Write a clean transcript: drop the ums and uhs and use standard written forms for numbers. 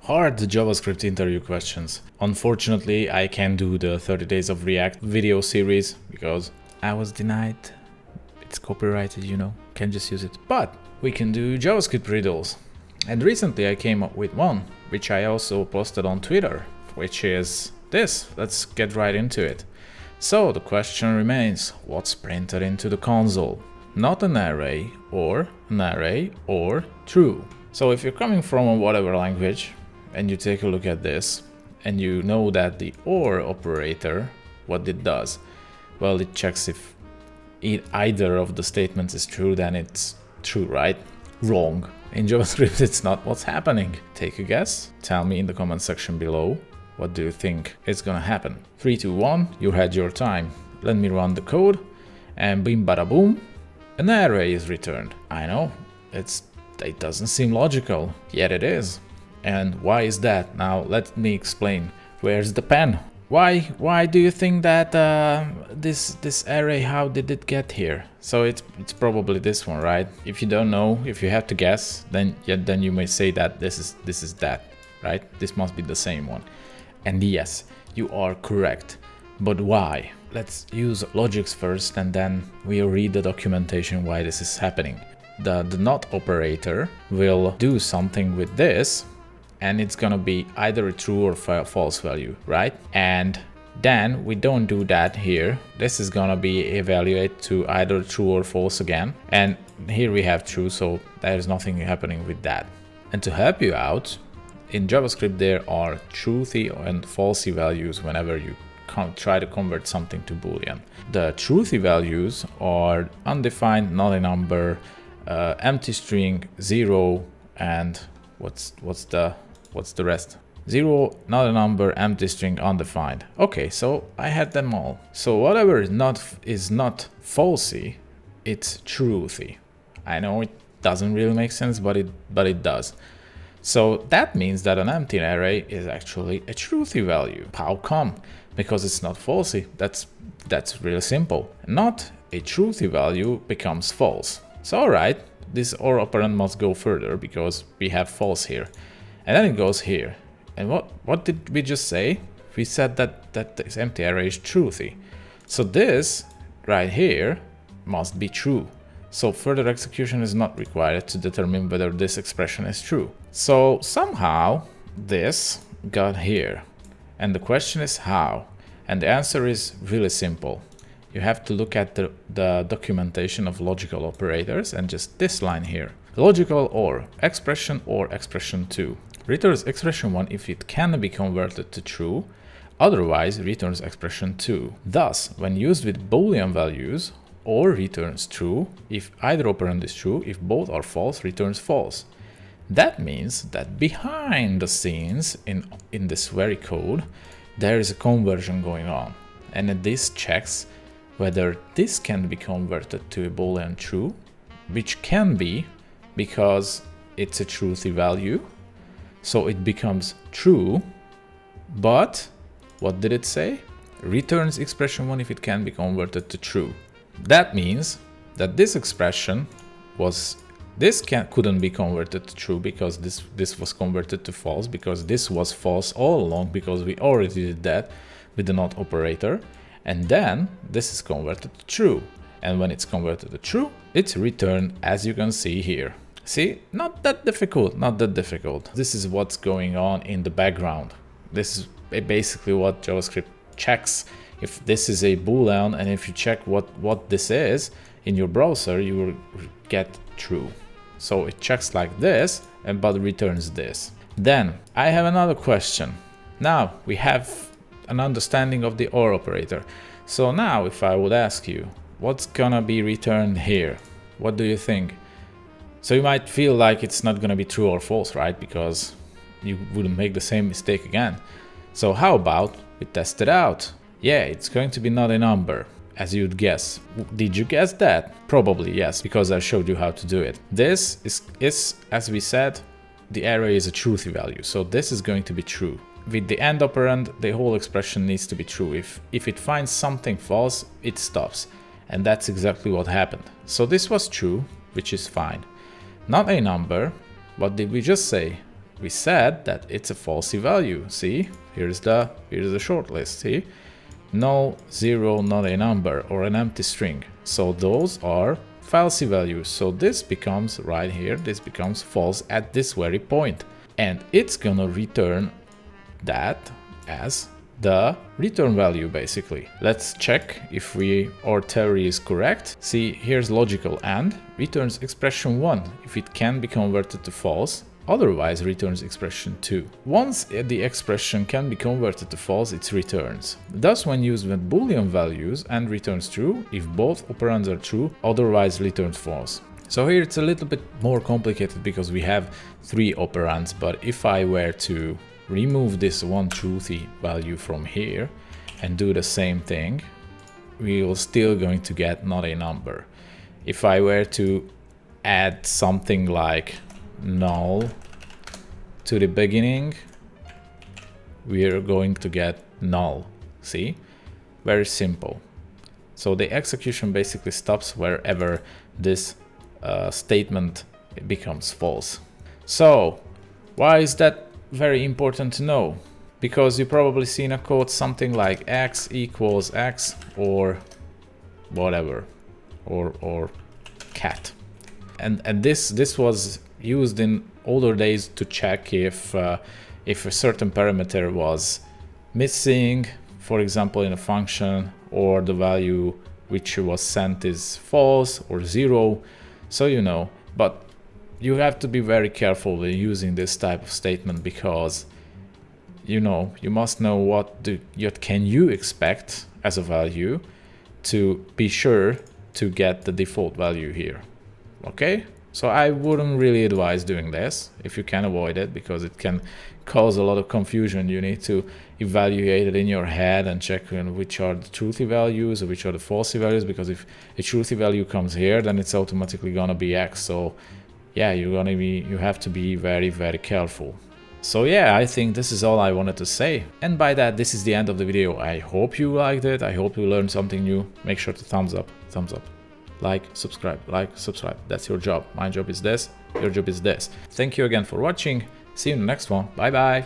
Hard JavaScript interview questions. Unfortunately, I can't do the 30 days of React video series because I was denied. It's copyrighted, you know, can't just use it. But we can do JavaScript riddles. And recently I came up with one, which I also posted on Twitter, which is this. Let's get right into it. So the question remains, what's printed into the console? Not an array or true. So if you're coming from a whatever language and you take a look at this and you know that the OR operator, what it does? Well, it checks if either of the statements is true, then it's true, right? Wrong. In JavaScript, it's not what's happening. Take a guess. Tell me in the comment section below. What do you think is gonna happen? 3, 2, 1, you had your time. Let me run the code and bim bada boom, an array is returned. I know, it doesn't seem logical, yet it is. And why is that? Now let me explain. Where's the pen? Why do you think that this array, how did it get here? So it's probably this one, right? If you don't know, if you have to guess, then you may say that this is that, right? This must be the same one. And yes, you are correct. But why? Let's use logics first and then we'll read the documentation why this is happening. The not operator will do something with this and it's gonna be either a true or false value, right? And then we don't do that here. This is gonna be evaluated to either true or false again. And here we have true, so there's nothing happening with that. And to help you out, in JavaScript there are truthy and falsy values whenever you try to convert something to Boolean. The truthy values are undefined, not a number, empty string, 0, and what's the rest? 0, not a number, empty string, undefined. Okay, so I had them all. So whatever is not falsy, it's truthy. I know it doesn't really make sense, but it does. So that means that an empty array is actually a truthy value. How come? Because it's not falsy. That's really simple. Not a truthy value becomes false. So alright, this OR operand must go further because we have false here. And then it goes here. And what did we just say? We said that this empty array is truthy. So this right here must be true. So further execution is not required to determine whether this expression is true. So somehow this got here. And the question is how? And the answer is really simple. You have to look at the documentation of logical operators and just this line here. Logical or expression 2. Returns expression 1 if it can be converted to true, otherwise returns expression 2. Thus, when used with Boolean values, OR returns true if either operand is true, if both are false, returns false. That means that behind the scenes in this very code, there is a conversion going on. And this checks whether this can be converted to a Boolean true, which can be because it's a truthy value. So it becomes true, but what did it say? Returns expression 1 if it can be converted to true. That means that this expression couldn't be converted to true because this was converted to false, because this was false all along because we already did that with the not operator. And then this is converted to true. And when it's converted to true, it's returned as you can see here. See, not that difficult, not that difficult. This is what's going on in the background. This is basically what JavaScript checks. If this is a Boolean and if you check what this is in your browser, you will get true. So it checks like this, but returns this. Then I have another question. Now we have an understanding of the OR operator. So now if I would ask you, what's gonna be returned here? What do you think? So you might feel like it's not gonna be true or false, right? Because you wouldn't make the same mistake again. So how about we test it out? Yeah, it's going to be not a number, as you'd guess. Did you guess that? Probably yes, because I showed you how to do it. This is as we said, the array is a truthy value, so this is going to be true. With the end operand, the whole expression needs to be true. If it finds something false, it stops. And that's exactly what happened. So this was true, which is fine. Not a number, what did we just say? we said that it's a falsy value. See, here's the short list. See, null, 0, not a number, or an empty string. So those are falsy values. So this becomes right here, this becomes false at this very point. And it's gonna return that as the return value basically. Let's check if our theory is correct. See, here's logical AND returns expression 1 if it can be converted to false, otherwise returns expression 2. Once the expression can be converted to false, it returns. Thus, when used with Boolean values, AND returns true if both operands are true, otherwise returns false. So here it's a little bit more complicated because we have 3 operands, but if I were to remove this one truthy value from here and do the same thing, we will still going to get not a number. If I were to add something like null to the beginning, we are going to get null. See, very simple. So the execution basically stops wherever this statement becomes false. So why is that very important to know? Because you probably seen a code something like x equals x or whatever, or cat, and this was used in older days to check if a certain parameter was missing, for example in a function, or the value which was sent is false or 0. So you know, but you have to be very careful when using this type of statement, because you know, you must know what can you expect as a value to be sure to get the default value here. Okay, so I wouldn't really advise doing this if you can avoid it, because it can cause a lot of confusion. You need to evaluate it in your head and check which are the truthy values or which are the falsy values, because if a truthy value comes here, then it's automatically gonna be x. So yeah, you have to be very, very careful. So yeah, I think this is all I wanted to say. And by that, this is the end of the video. I hope you liked it. I hope you learned something new. Make sure to thumbs up, like, subscribe. That's your job. My job is this, your job is this. Thank you again for watching. See you in the next one. Bye bye.